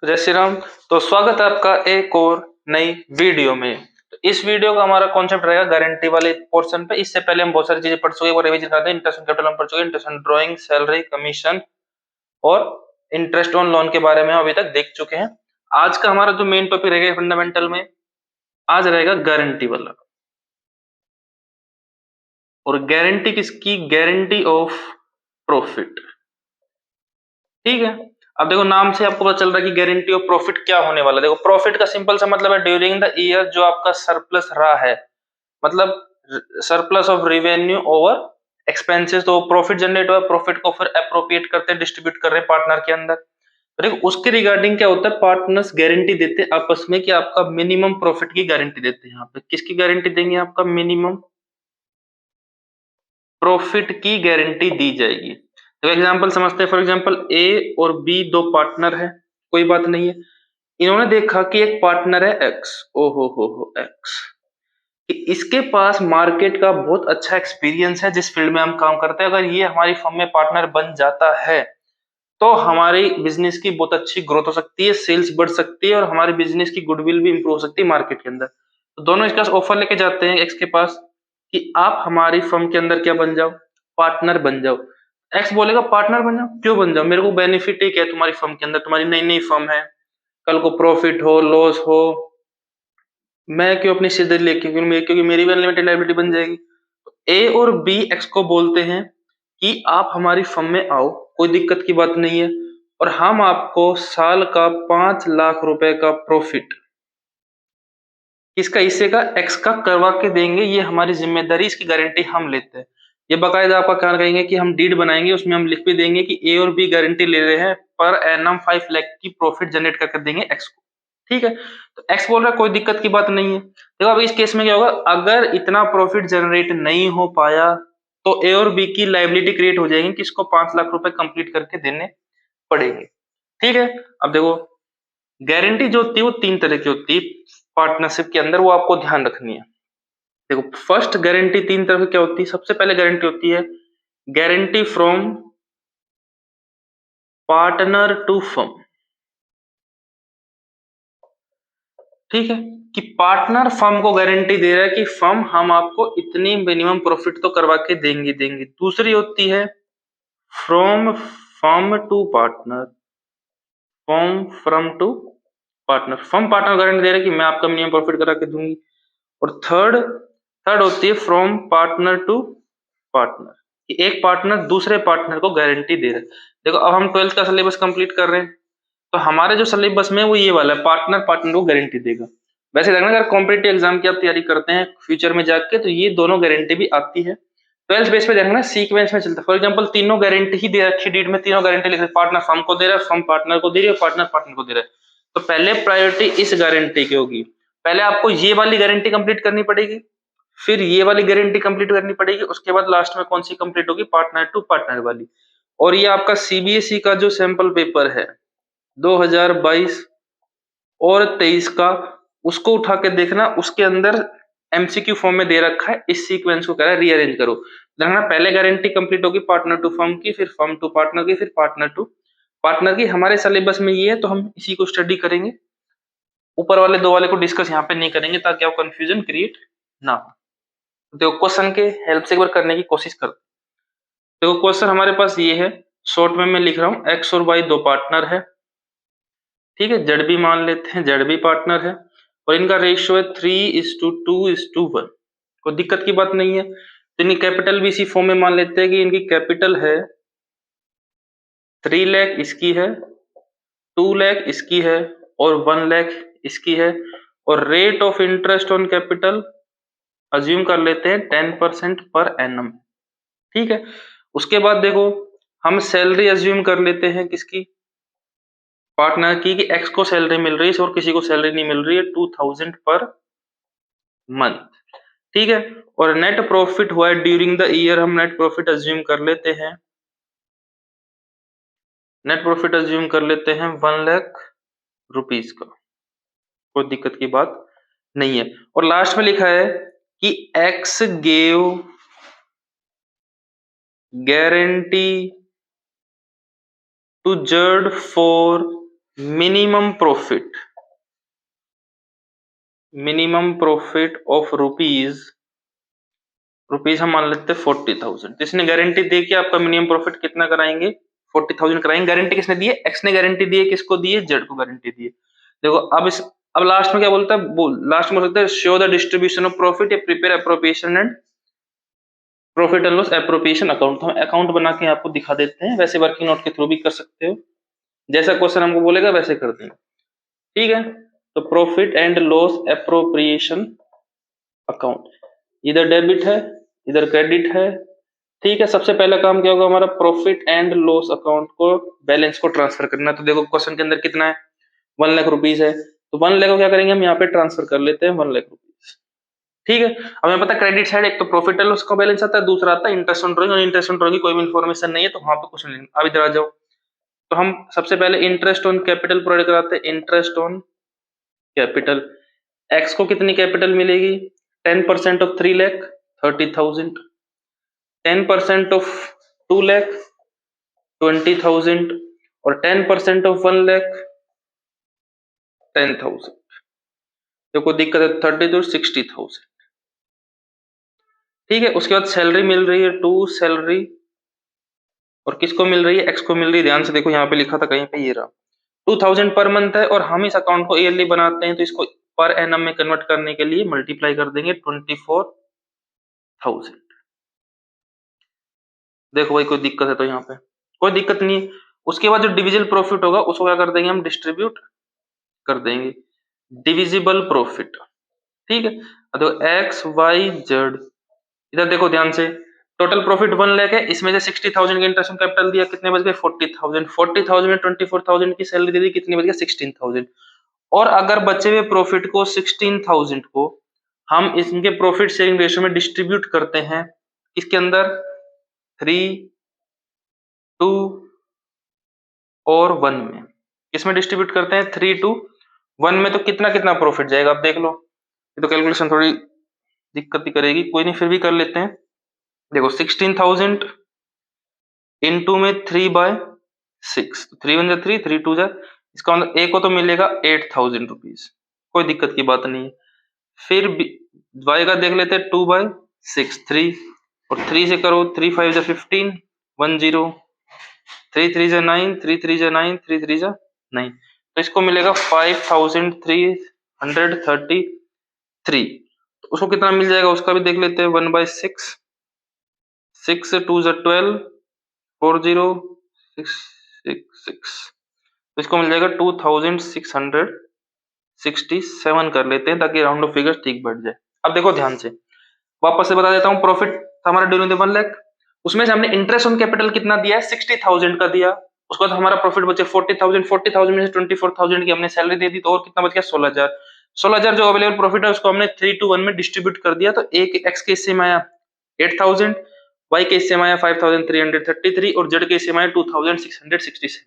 जय श्री राम। तो स्वागत है आपका एक और नई वीडियो में। तो इस वीडियो का हमारा कॉन्सेप्ट रहेगा गारंटी वाले पोर्शन पे। इससे पहले हम बहुत सारी चीजें पढ़ चुके हैं, वो रिवीजन करते हैं। इंटरेस्ट ऑन कैपिटल हम पढ़ चुके हैं, interest on drawing, salary, commission और इंटरेस्ट ऑन लोन के बारे में हम अभी तक देख चुके हैं। आज का हमारा जो मेन टॉपिक रहेगा फंडामेंटल में, आज रहेगा गारंटी वाला। और गारंटी किसकी? Guarantee of profit. ठीक है, अब देखो नाम से आपको पता चल रहा है कि गारंटी ऑफ प्रॉफिट क्या होने वाला है। देखो प्रॉफिट का सिंपल सा मतलब है ड्यूरिंग द ईयर जो आपका सरप्लस रहा है, मतलब surplus of revenue over expenses. तो प्रॉफिट जनरेट हुआ, प्रॉफिट को फिर अप्रोप्रिएट करते हैं, डिस्ट्रीब्यूट कर रहे हैं पार्टनर के अंदर। तो देखो उसके रिगार्डिंग क्या होता है, पार्टनर्स गारंटी देते हैं आपस में कि आपका मिनिमम प्रॉफिट की गारंटी देते हैं। यहाँ पे किसकी गारंटी देंगे? आपका मिनिमम प्रॉफिट की गारंटी दी जाएगी। तो एग्जांपल समझते हैं। फॉर एग्जांपल ए और बी दो पार्टनर है, कोई बात नहीं है। इन्होंने देखा कि एक पार्टनर है एक्स, ओ हो एक्स, कि इसके पास मार्केट का बहुत अच्छा एक्सपीरियंस है जिस फील्ड में हम काम करते हैं। अगर ये हमारी फर्म में पार्टनर बन जाता है तो हमारी बिजनेस की बहुत अच्छी ग्रोथ हो सकती है, सेल्स बढ़ सकती है और हमारी बिजनेस की गुडविल भी इंप्रूव हो सकती है मार्केट के अंदर। तो दोनों इसका ऑफर लेके जाते हैं एक्स के पास कि आप हमारी फर्म के अंदर क्या बन जाओ? पार्टनर बन जाओ। एक्स बोलेगा पार्टनर बन जाओ, क्यों बन जाओ? मेरे को बेनिफिट ही क्या है तुम्हारी फर्म के अंदर? तुम्हारी नई नई फर्म है, कल को प्रॉफिट हो लॉस हो, मैं क्यों अपनी सिरदर्दी लेके, क्योंकि मेरी भी अनलिमिटेड लायबिलिटी बन जाएगी। ए और बी एक्स को बोलते हैं कि आप हमारी फर्म में आओ, कोई दिक्कत की बात नहीं है, और हम आपको साल का 5 लाख रुपए का प्रॉफिट किसका? हिस्से का, एक्स का करवा के देंगे। ये हमारी जिम्मेदारी, इसकी गारंटी हम लेते हैं। ये बाकायदा आपका क्या कहेंगे कि हम डीड बनाएंगे, उसमें हम लिख भी देंगे कि ए और बी गारंटी ले रहे हैं पर एनम 5 लाख की प्रॉफिट जनरेट करके देंगे एक्स को। ठीक है, तो एक्स बोल रहा है कोई दिक्कत की बात नहीं है। देखो अब इस केस में क्या होगा, अगर इतना प्रॉफिट जनरेट नहीं हो पाया तो ए और बी की लाइबिलिटी क्रिएट हो जाएगी कि इसको 5 लाख रुपए कंप्लीट करके देने पड़ेंगे। ठीक है, अब देखो गारंटी जो होती है वो 3 तरह की होती है पार्टनरशिप के अंदर, वो आपको ध्यान रखनी है। देखो फर्स्ट गारंटी 3 तरह की क्या होती है? सबसे पहले गारंटी होती है guarantee from partner to firm. ठीक है, कि पार्टनर फर्म को गारंटी दे रहा है कि फर्म हम आपको इतनी मिनिमम प्रॉफिट तो करवा के देंगे देंगे। दूसरी होती है from firm to partner, firm from to partner, firm partner guarantee दे रहा है कि मैं आपका मिनिमम प्रॉफिट करा के दूंगी। और थर्ड थर्ड होती है फ्रॉम पार्टनर टू पार्टनर, कि एक पार्टनर दूसरे पार्टनर को गारंटी दे रहा है। देखो अब हम 12th का सिलेबस कंप्लीट कर रहे हैं, तो हमारे जो सिलेबस में वो ये वाला है, पार्टनर पार्टनर को गारंटी देगा। वैसे देखना अगर कॉम्पिटिटिव एग्जाम की आप तैयारी करते हैं फ्यूचर में जाके, तो ये दोनों गारंटी भी आती है। 12th बेस पे देखना सीक्वेंस में चलता है। फॉर एग्जांपल तीनों गारंटी ही दे रखी, डीड में तीनों गारंटी लिख रहे, पार्टनर फर्म को दे रहा है, फर्म पार्टनर को दे रही है, पार्टनर पार्टनर को दे रहा है। तो पहले प्रायोरिटी इस गारंटी की होगी। पहले आपको ये वाली गारंटी कंप्लीट करनी पड़ेगी, फिर ये वाली गारंटी कंप्लीट करनी पड़ेगी, उसके बाद लास्ट में कौन सी कंप्लीट होगी? पार्टनर टू पार्टनर वाली। और ये आपका सीबीएसई का जो सैंपल पेपर है 2022 और 23 का, उसको उठा के देखना, उसके अंदर एमसीक्यू फॉर्म में दे रखा है इस सीक्वेंस को, कह रहा है रीअरेंज करो। देखना पहले गारंटी कंप्लीट होगी पार्टनर टू फर्म की, फिर फर्म टू पार्टनर की, फिर पार्टनर टू पार्टनर की। हमारे सिलेबस में ये है तो हम इसी को स्टडी करेंगे, ऊपर वाले दो वाले को डिस्कस यहाँ पे नहीं करेंगे ताकि आपको कंफ्यूजन क्रिएट ना हो। देखो क्वेश्चन के हेल्प से एक बार करने की कोशिश करो। देखो क्वेश्चन हमारे पास ये है, शॉर्ट में मैं लिख रहा हूँ, एक्स और वाई दो पार्टनर है। ठीक है, जेड भी मान लेते हैं, जेड भी पार्टनर है और इनका रेशियो है 3:2:1। कोई दिक्कत की बात नहीं है। तो इनकी कैपिटल भी इसी फॉर्म में मान लेते हैं कि इनकी कैपिटल है 3 लाख इसकी है, 2 लाख इसकी है और 1 लाख इसकी है। और rate of interest on capital assume कर लेते हैं 10% पर एनम। ठीक है, उसके बाद देखो हम सैलरी अज्यूम कर लेते हैं किसकी? पार्टनर की, कि एक्स को सैलरी मिल रही है और किसी को सैलरी नहीं मिल रही है, 2000 पर मंथ। ठीक है, और नेट प्रॉफिट हुआ है ड्यूरिंग द ईयर, हम नेट प्रॉफिट अज्यूम कर लेते हैं, नेट प्रॉफिट अज्यूम कर लेते हैं 1 लाख रुपीस का। कोई दिक्कत की बात नहीं है। और लास्ट में लिखा है कि X gave guarantee to Z for minimum profit of rupees हम मान लेते हैं 40,000। जिसने गारंटी दे के आपका मिनिमम प्रॉफिट कितना कराएंगे, 40,000 कराएंगे। गारंटी किसने दी है, एक्स ने गारंटी दी है, किसको दी है, जेड को गारंटी दी है। देखो अब लास्ट में क्या बोलता है, लास्ट में बोलता है show the distribution of profit या prepare appropriation and profit and loss appropriation account. हम अकाउंट बना के आपको दिखा देते हैं, वैसे वर्किंग नोट के थ्रू भी कर सकते हो, जैसा क्वेश्चन हमको बोलेगा वैसे कर देंगे। ठीक है, तो profit and loss appropriation account, इधर डेबिट है इधर क्रेडिट है। ठीक है, सबसे पहला काम क्या होगा हमारा, प्रॉफिट एंड लॉस अकाउंट को बैलेंस को ट्रांसफर करना। तो देखो क्वेश्चन के अंदर कितना है, 1 लाख रुपीज है, तो 1 लाख को क्या करेंगे हम यहाँ पे ट्रांसफर कर लेते हैं 1 लाख रुपीज। ठीक है, अब हमें पता है क्रेडिट साइड एक तो प्रॉफिट एंड लॉस का बैलेंस आता है, दूसरा आता है इंटरेस्ट ऑन ड्रॉइंग, और इंटरेस्ट ऑन ड्रॉइंग की कोई भी इन्फॉर्मेशन नहीं है तो वहां पे कुछ नहीं। अब इधर आ जाओ, तो हम सबसे पहले इंटरेस्ट ऑन कैपिटल प्रोवाइड कराते हैं। इंटरेस्ट ऑन कैपिटल, एक्स को कितनी कैपिटल मिलेगी, 10% ऑफ 3 लाख 30,000, 10% ऑफ 2 लाख 20,000, और 10% ऑफ 1 लाख 10,000। देखो दिक्कत है, 30 तो 60,000। ठीक है, उसके बाद सैलरी मिल रही है, टू सैलरी, और किसको मिल रही है, एक्स को मिल रही है। ध्यान से देखो यहाँ पे लिखा था कहीं पे, ये रहा 2000 पर मंथ है, और हम इस अकाउंट को ईयरली बनाते हैं तो इसको पर एनम में कन्वर्ट करने के लिए मल्टीप्लाई कर देंगे 24,000। देखो भाई कोई दिक्कत है तो यहाँ पे कोई दिक्कत नहीं है। उसके बाद जो डिविजिबल प्रॉफिट होगा उसको क्या कर देंगे हम, डिस्ट्रीब्यूट कर देंगे, डिविजिबल प्रॉफिट। ठीक है, तो एक्स वाई जेड, इधर देखो ध्यान से, टोटल प्रॉफिट 1 लाख है, इसमें से 60,000 का इंटरेस्ट ऑन कैपिटल दिया, कितने बच गए 40,000, 40,000 में 24,000 की सैलरी दे दी, कितनी बच गया 16,000। और अगर बचे हुए प्रॉफिट को 16,000 को हम इनके प्रॉफिट शेयरिंग रेशियो में डिस्ट्रीब्यूट करते हैं, इसके अंदर 3, 2 और 1 में, इसमें डिस्ट्रीब्यूट करते हैं 3 to 1 में, तो कितना कितना प्रॉफिट जाएगा आप देख लो। ये तो कैलकुलेशन थोड़ी दिक्कत ही करेगी, कोई नहीं फिर भी कर लेते हैं। देखो 16,000 इनटू में 3/6, 3 1 3, 3 2 जा, इसका मतलब ए को तो मिलेगा 8,000 रुपीज, कोई दिक्कत की बात नहीं है। फिर वाई का देख लेते हैं, 2/6 3, और 3 से करो, 3 5 जा 15, 1 0, 3 3 जा 9, 3 3 जा 9, 3 3 जा 9, तो इसको मिलेगा 5,333। तो उसको कितना मिल जाएगा उसका भी देख लेते हैं, 1/6, 6 2 जा 12, 4 0 6 6 6, तो इसको मिल जाएगा 2,667 कर लेते हैं ताकि राउंड ऑफ फिगर्स ठीक बैठ जाए। अब देखो ध्यान से, वापस से बता देता हूँ, प्रॉफिट हमारा ड्यूरिंग द 1 लाख, उसमें से हमने इंटरेस्ट ऑन कैपिटल कितना दिया है, 60,000 का दिया। उसके बाद हमारा प्रॉफिट बचे 40,000, 40,000 में से 24,000 की हमने सैलरी दे दी, तो और कितना बच गया 16,000। 16,000 जो अवेलेबल प्रॉफिट है उसको हमने 3 to 1 में डिस्ट्रीब्यूट कर दिया, तो एक एक्स के हिस्से में आया 8,000, वाई के हिस्से में आया 5,333, और जेड के हिस्से में आया 2,667।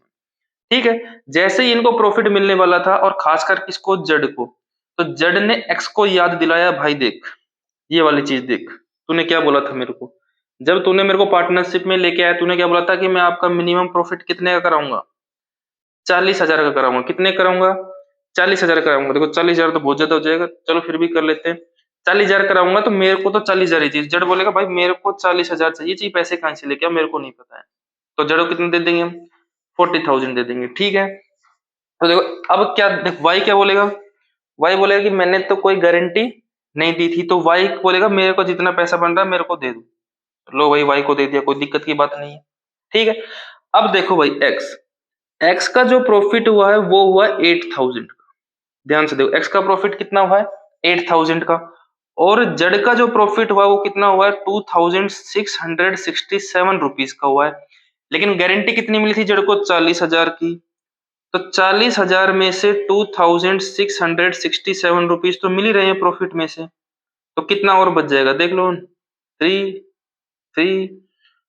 ठीक है, जैसे ही इनको प्रॉफिट मिलने वाला था, और खासकर किसको, जेड को, तो जेड ने एक्स को याद दिलाया, भाई देख ये वाली चीज देख, तूने क्या बोला था मेरे को, जब तूने मेरे को पार्टनरशिप में लेके आया, तूने क्या बोला था कि मैं आपका मिनिमम प्रॉफिट कितने का कराऊंगा, 40,000 का कराऊंगा। कितने कराऊंगा, 40,000 कराऊंगा। देखो 40,000 तो बहुत ज्यादा हो जाएगा, चलो फिर भी कर लेते हैं, 40,000 कराऊंगा, तो मेरे को तो 40,000 ही चाहिए। जड़ बोलेगा भाई मेरे को 40,000 चाहिए, पैसे कहाँ से लेके आओ, मेरे को नहीं पता है। तो जड़ को कितने दे देंगे हम, 40,000 दे देंगे। ठीक है, तो देखो अब क्या, देख वाई क्या बोलेगा, वाई बोलेगा कि मैंने तो कोई गारंटी नहीं दी थी, तो वाई बोलेगा मेरे को जितना पैसा बन रहा है मेरे को दे दो। लो भाई वाई को दे दिया, कोई दिक्कत की बात नहीं है। ठीक है, अब देखो भाई एक्स, एक्स का जो प्रॉफिट हुआ है वो हुआ 8,000 का। ध्यान से देखो, एक्स का प्रॉफिट कितना हुआ है 8,000 का, और जेड का जो प्रॉफिट हुआ वो कितना हुआ है 2,667 रुपीज का हुआ है। लेकिन गारंटी कितनी मिली थी जेड को, 40,000 की, तो 40,000 में से 2,667 रुपीज तो मिल ही रहे हैं प्रॉफिट में से, तो कितना और बच जाएगा देख लो, 3 3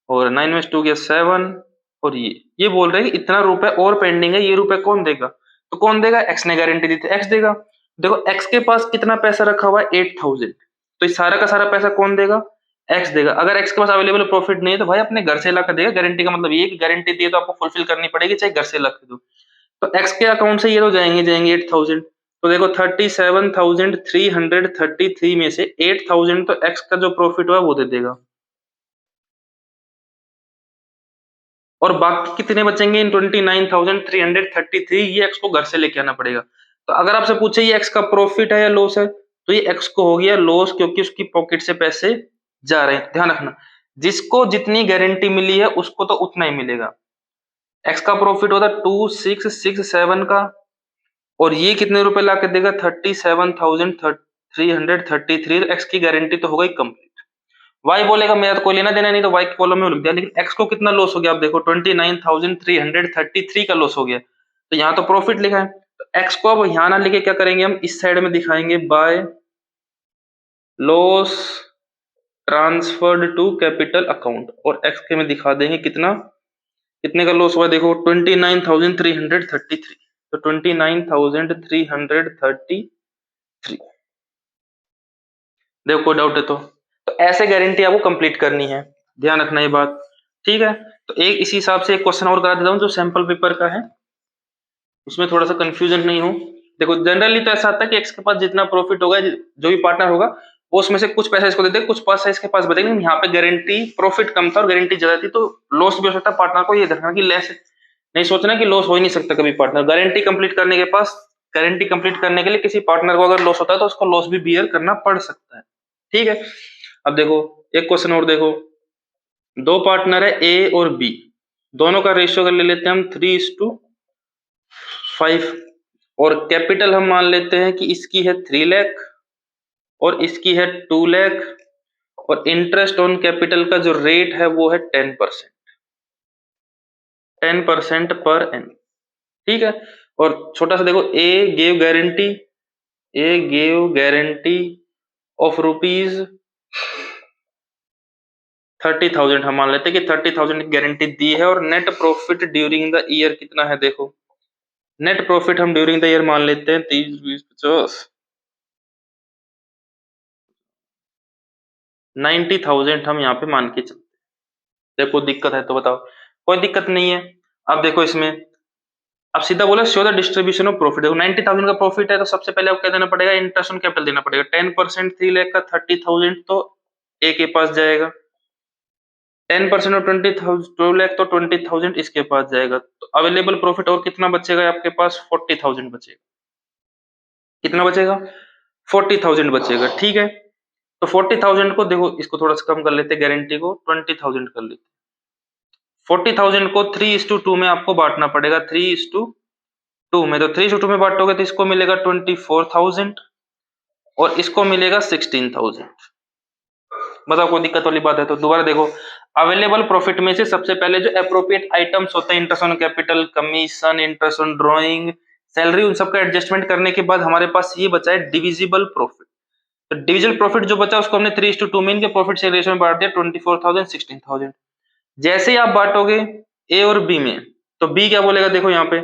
और 9 में 2 गया 7, और ये बोल रहे हैं कि इतना रुपए और पेंडिंग है, ये रुपए कौन देगा, तो कौन देगा, एक्स ने गारंटी दी थी, एक्स देगा। देखो एक्स के पास कितना पैसा रखा हुआ है 8,000, तो इस सारा का सारा पैसा कौन देगा, एक्स देगा। अगर एक्स के पास अवेलेबल प्रॉफिट नहीं है तो भाई अपने घर से ला कर देगा, गारंटी का मतलब ये कि गारंटी दी है तो आपको फुलफिल करनी पड़ेगी, चाहे घर से ला के दो। तो एक्स के अकाउंट से ये तो जाएंगे 8,000। तो देखो 37,333 में से 8,000 तो एक्स का जो प्रॉफिट हुआ वो दे देगा, और बाकी कितने बचेंगे इन 29,333, ये एक्स को घर से लेके आना पड़ेगा। तो अगर आपसे पूछे ये एक्स का प्रॉफिट है या लॉस है, तो ये एक्स को हो गया लॉस, क्योंकि उसकी पॉकेट से पैसे जा रहे हैं। ध्यान रखना, जिसको जितनी गारंटी मिली है उसको तो उतना ही मिलेगा। एक्स का प्रॉफिट होता 2667 का, और ये कितने रुपए ला के देगा 37,333। एक्स की गारंटी तो हो गई कंप्लीट। वाई बोलेगा मेरा तो कोई लेना देना नहीं, तो वाई के कॉलम में लिख दिया। लेकिन एक्स को कितना लॉस हो गया, आप देखो 29,333 का लॉस हो गया, तो यहाँ तो प्रॉफिट लिखा है। तो एक्स को अब यहाँ ना लेके क्या करेंगे, हम इस साइड में दिखाएंगे by loss transferred to capital account, और एक्स के में दिखा देंगे कितना, कितने का लॉस हुआ देखो 29,333। तो 29,333। देखो कोई डाउट है तो ऐसे गारंटी आपको कंप्लीट करनी है, ध्यान रखना ये बात, ठीक है। तो एक इसी हिसाब से एक क्वेश्चन और करा देता हूँ जो सैंपल पेपर का है, उसमें थोड़ा सा कंफ्यूजन नहीं हो। देखो जनरली तो ऐसा आता है कि एक्स के पास जितना प्रॉफिट होगा, जो भी पार्टनर होगा वो उसमें से कुछ पैसा इसको दे दे, कुछ पैसा इसके पास बचेगा। लेकिन यहाँ पे गारंटी प्रॉफिट कम था और गारंटी ज्यादा थी, तो लॉस भी हो सकता है पार्टनर को। ये देखना कि लेस नहीं सोचना कि लॉस हो ही नहीं सकता कभी पार्टनर। गारंटी कंप्लीट करने के पास, गारंटी कंप्लीट करने के लिए किसी पार्टनर को अगर लॉस होता है तो उसको लॉस भी बियर करना पड़ सकता है, ठीक है। अब देखो एक क्वेश्चन और देखो, दो पार्टनर है ए और बी, दोनों का रेशियो अगर ले लेते हैं हम 3:5, और कैपिटल हम मान लेते हैं कि इसकी है 3 लाख और इसकी है 2 लाख, और इंटरेस्ट ऑन कैपिटल का जो रेट है वो है 10%, 10% पर एन, ठीक है। और छोटा सा देखो, ए गेव गारंटी ऑफ रुपीज 30,000, हम मान लेते हैं कि 30,000 की गारंटी दी है, और net profit during the year कितना है, देखो नेट प्रॉफिट हम ड्यूरिंग द ईयर मान लेते हैं 30, 20, 50, 90,000 हम यहाँ पे मान के चलते हैं। देखो दिक्कत है तो बताओ, कोई दिक्कत नहीं है। अब देखो इसमें, अब सीधा बोला show the distribution of profit. देखो 90,000 का प्रॉफिट है तो सबसे पहले आपको क्या देना पड़ेगा, इंटरेस्ट ऑन कैपिटल देना पड़ेगा 10%। 3 लाख का 30,000 तो ए के पास जाएगा, 10% और 20,000 2 लाख तो 20,000 इसके पास जाएगा। तो अवेलेबल प्रॉफिट और कितना बचेगा आपके पास, 40,000 बचेगा। कितना बचेगा, 40,000 बचेगा, ठीक है। तो 40,000 को देखो, इसको थोड़ा सा कम कर लेते, गारंटी को 20,000 कर लेते। 40,000 को 3:2 में आपको बांटना पड़ेगा, 3:2 में। तो 3:2 में बांटोगे तो इसको मिलेगा 24,000 और इसको मिलेगा 16,000। बताओ कोई दिक्कत वाली बात है तो दोबारा देखो, अवेलेबल प्रॉफिट में से सबसे पहले जो एप्रोप्रिएट आइटम्स होते हैं, interest on capital, commission, interest on drawing, salary, उन सबका एडजस्टमेंट करने के बाद हमारे पास ये बचा है डिविजिबल प्रॉफिट। तो डिविजिबल प्रॉफिट जो बचा उसको हमने 3:2 में इनके प्रॉफिट शेयर रेशियो में बांट दिया, 24,000, 16,000। जैसे ही आप बांटोगे ए और बी में, तो बी क्या बोलेगा, देखो यहाँ पे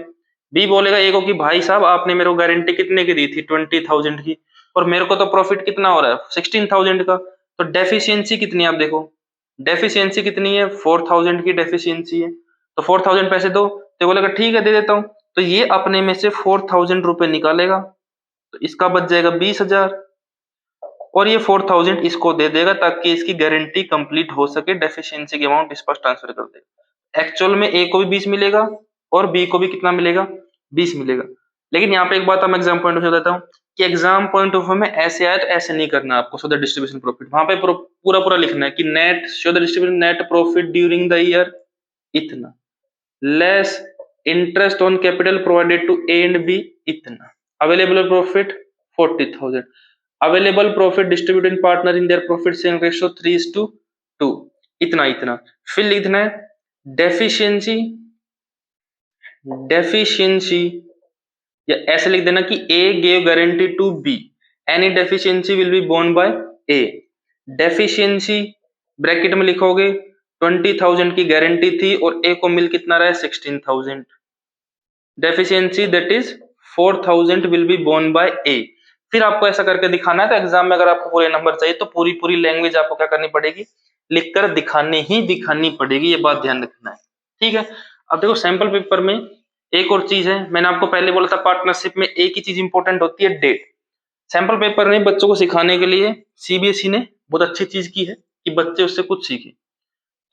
बी बोलेगा ए को कि भाई साहब आपने मेरे को गारंटी कितने की दी थी, 20,000 की, और मेरे को तो प्रॉफिट कितना हो रहा है, 16,000 का। तो डेफिशिएंसी कितनी है, आप देखो डेफिशिएंसी कितनी है, 4,000 की डेफिशिएंसी है। तो 4,000 पैसे दो, तो बोलेगा ठीक है दे देता हूँ। तो ये अपने में से 4,000 रुपए निकालेगा, तो इसका बच जाएगा 20,000, और ये 4,000 इसको दे देगा ताकि इसकी गारंटी कंप्लीट हो सके। डेफिशिएंसी की अमाउंट इस पास ट्रांसफर कर देगा। एक्चुअल में ए को भी 20 मिलेगा और बी को भी कितना मिलेगा, 20 मिलेगा। लेकिन यहाँ पे एक बात हम एग्जाम पॉइंट ऑफ व्यू देता हूँ कि एग्जाम पॉइंट ऑफ व्यू में ऐसे आए तो ऐसे नहीं करना आपको। सो द डिस्ट्रीब्यूशन प्रॉफिट वहां पे पूरा पूरा लिखना है कि net show the distribution net profit during the year इतना, less interest on capital provided to A and B इतना, available profit 40,000, available profit distributed partner in their profit sharing ratio 3:2, इतना इतना। फिर लिखना है डेफिशिएंसी, डेफिशिएंसी या ऐसे लिख देना कि A gave guarantee to B, any deficiency will be borne by A. Deficiency bracket में लिखोगे 20,000 की गारंटी थी और ए को मिल कितना रहा है, 16,000। Deficiency that is 4,000 will be borne by A. फिर आपको ऐसा करके दिखाना है। तो एग्जाम में अगर आपको पूरे नंबर चाहिए तो पूरी पूरी लैंग्वेज आपको क्या करनी पड़ेगी, लिखकर दिखानी ही दिखानी पड़ेगी, ये बात ध्यान रखना है, ठीक है। अब देखो सैंपल पेपर में एक और चीज है, मैंने आपको पहले बोला था पार्टनरशिप में एक ही चीज इंपॉर्टेंट होती है, डेट। सैंपल पेपर ने बच्चों को सिखाने के लिए सीबीएसई ने बहुत अच्छी चीज की है कि बच्चे उससे कुछ सीखें।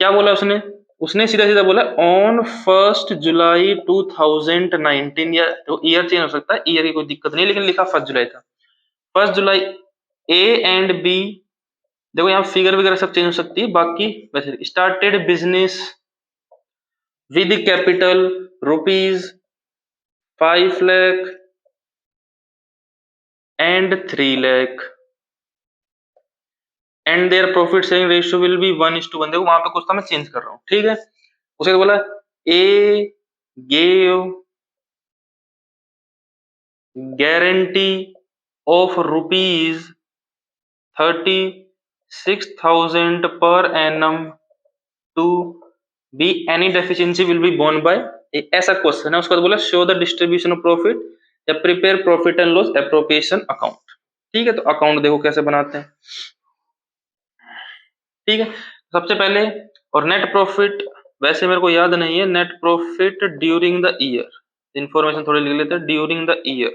क्या बोला उसने? उसने सीधा सीधा बोला ऑन 1 जुलाई 2019, या तो ईयर चेंज हो सकता है, ईयर की कोई दिक्कत नहीं, लेकिन लिखा 1 जुलाई था। 1 जुलाई ए एंड बी, देखो यहाँ फिगर वगैरह सब चेंज हो सकती है, बाकी वैसे started business with capital rupees 5 lakh and 3 lakh and there profit sharing ratio will be 1:1। देखो वहां पे कुछ था, मैं चेंज कर रहा हूँ, ठीक है। उसे तो बोला A gave guarantee of rupees 36,000 per annum to B any deficiency will be borne by, ऐसा क्वेश्चन है। उसका बोला show the distribution of profit या prepare profit and loss appropriation account. ठीक है, तो अकाउंट देखो कैसे बनाते हैं। ठीक है, सबसे पहले, और नेट प्रॉफिट वैसे मेरे को याद नहीं है, net profit during the year, information थोड़ी लिख लेते हैं, ड्यूरिंग द ईयर।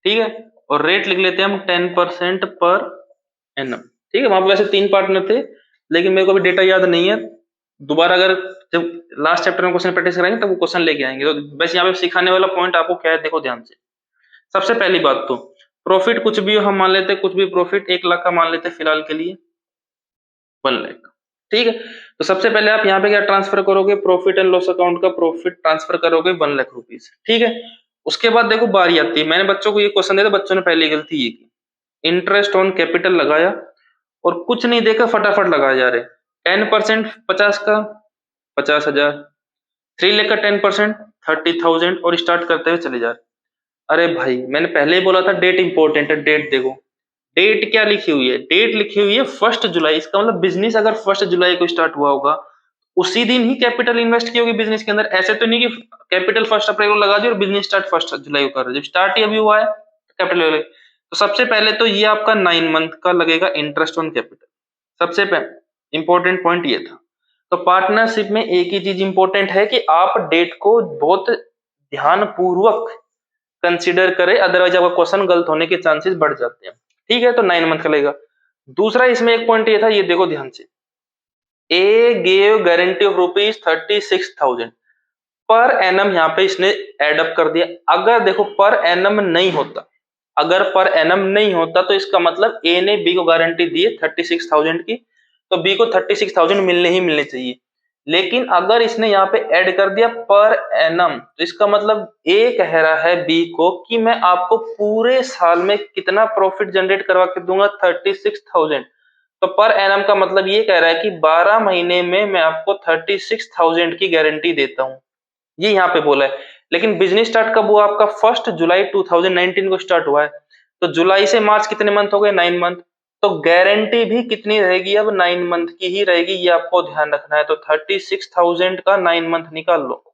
ठीक है, और रेट लिख लेते हैं हम 10% पर एनम। ठीक है, वहां पे वैसे 3 पार्टनर थे, लेकिन मेरे को अभी डेटा याद नहीं है। दोबारा अगर जब लास्ट चैप्टर में क्वेश्चन प्रैक्टिस कराएंगे तब वो क्वेश्चन लेके आएंगे। तो बस यहाँ पे सिखाने वाला पॉइंट आपको क्या है, देखो ध्यान से। सबसे पहली बात तो प्रॉफिट कुछ भी हम मान लेते हैं, कुछ भी प्रॉफिट 1 लाख का मान लेते हैं फिलहाल के लिए, 1 लाख। ठीक है, तो सबसे पहले आप यहाँ पे क्या ट्रांसफर करोगे, प्रॉफिट एंड लॉस अकाउंट का प्रॉफिट ट्रांसफर करोगे 1 लाख रुपीज। ठीक है, उसके बाद देखो बारी आती है, मैंने बच्चों को ये क्वेश्चन दिया था, बच्चों ने पहली गलती ये की, इंटरेस्ट ऑन कैपिटल लगाया और कुछ नहीं देखा, फटाफट लगाया जा रहे। 10% 50 का 50,000, 3 लाख का 10% 30,000 और स्टार्ट करते हुए चले जा रहे। अरे भाई मैंने पहले ही बोला था डेट इंपॉर्टेंट है। डेट देखो, डेट क्या लिखी हुई है, डेट लिखी हुई है 1 जुलाई। इसका मतलब बिजनेस अगर 1 जुलाई को स्टार्ट हुआ होगा, उसी दिन ही कैपिटल इन्वेस्ट की होगी बिजनेस के अंदर। ऐसे तो नहीं कि कैपिटल 1 अप्रैल को लगा दिया और बिजनेस स्टार्ट 1 जुलाई को कर रहे, जब स्टार्ट ही अभी हुआ है कैपिटल। तो सबसे पहले तो ये आपका 9 मंथ का लगेगा इंटरेस्ट ऑन कैपिटल। सबसे पहले इंपॉर्टेंट पॉइंट ये था। तो पार्टनरशिप में एक ही चीज इंपॉर्टेंट है कि आप डेट को बहुत ध्यान पूर्वक कंसीडर करें, अदरवाइज आपका क्वेश्चन गलत होने के चांसेस बढ़ जाते हैं। ठीक है, तो 9 मंथ का लगेगा। दूसरा इसमें एक पॉइंट ये था, ये देखो ध्यान से, A gave guarantee of rupees 36,000 per annum, यहाँ पे इसने एडअप कर दिया। अगर देखो पर एनम नहीं होता, अगर पर एनम नहीं होता तो इसका मतलब ए ने बी को गारंटी दी है 36,000 की, तो बी को 36,000 मिलने ही मिलने चाहिए। लेकिन अगर इसने यहाँ पे ऐड कर दिया पर एनम, तो इसका मतलब ए कह रहा है बी को कि मैं आपको पूरे साल में कितना प्रॉफिट जनरेट करवा के दूंगा, 36,000। तो पर एनम का मतलब ये कह रहा है कि 12 महीने में मैं आपको 36,000 की गारंटी देता हूं, ये यहाँ पे बोला है। लेकिन बिजनेस स्टार्ट कब हुआ आपका, 1 जुलाई 2019 को स्टार्ट हुआ है। तो जुलाई से मार्च कितने मंथ हो गए, 9 मंथ। तो गारंटी भी कितनी रहेगी अब, 9 मंथ की ही रहेगी, ये आपको ध्यान रखना है। तो 36,000 का 9 मंथ निकाल लो,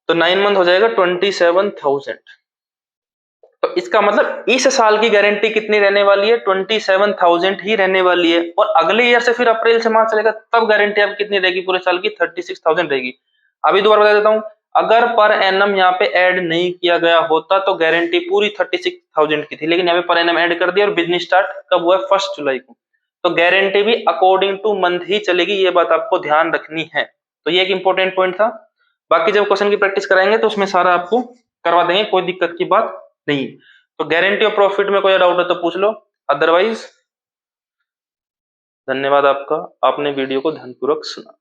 तो 9 मंथ हो जाएगा 27,000। तो इसका मतलब इस साल की गारंटी कितनी रहने वाली है, 27,000 ही रहने वाली है। और अगले ईयर से फिर अप्रैल से मार्च चलेगा, तब गारंटी अब कितनी रहेगी पूरे साल की, 36,000 रहेगी। अभी दोबारा बता देता हूं, अगर पर एनम यहाँ पे ऐड नहीं किया गया होता तो गारंटी पूरी 36,000 की थी, लेकिन यहाँ पे पर एनम ऐड कर दिया और बिजनेस स्टार्ट कब हुआ है, 1 जुलाई को। तो गारंटी भी अकॉर्डिंग टू मंथ ही चलेगी, ये बात आपको ध्यान रखनी है। तो ये एक इंपॉर्टेंट पॉइंट था। बाकी जब क्वेश्चन की प्रैक्टिस कराएंगे तो उसमें सारा आपको करवा देंगे, कोई दिक्कत की बात नहीं। तो गारंटी ऑफ प्रॉफिट में कोई डाउट है तो पूछ लो, अदरवाइज धन्यवाद आपका, आपने वीडियो को ध्यानपूर्वक सुना।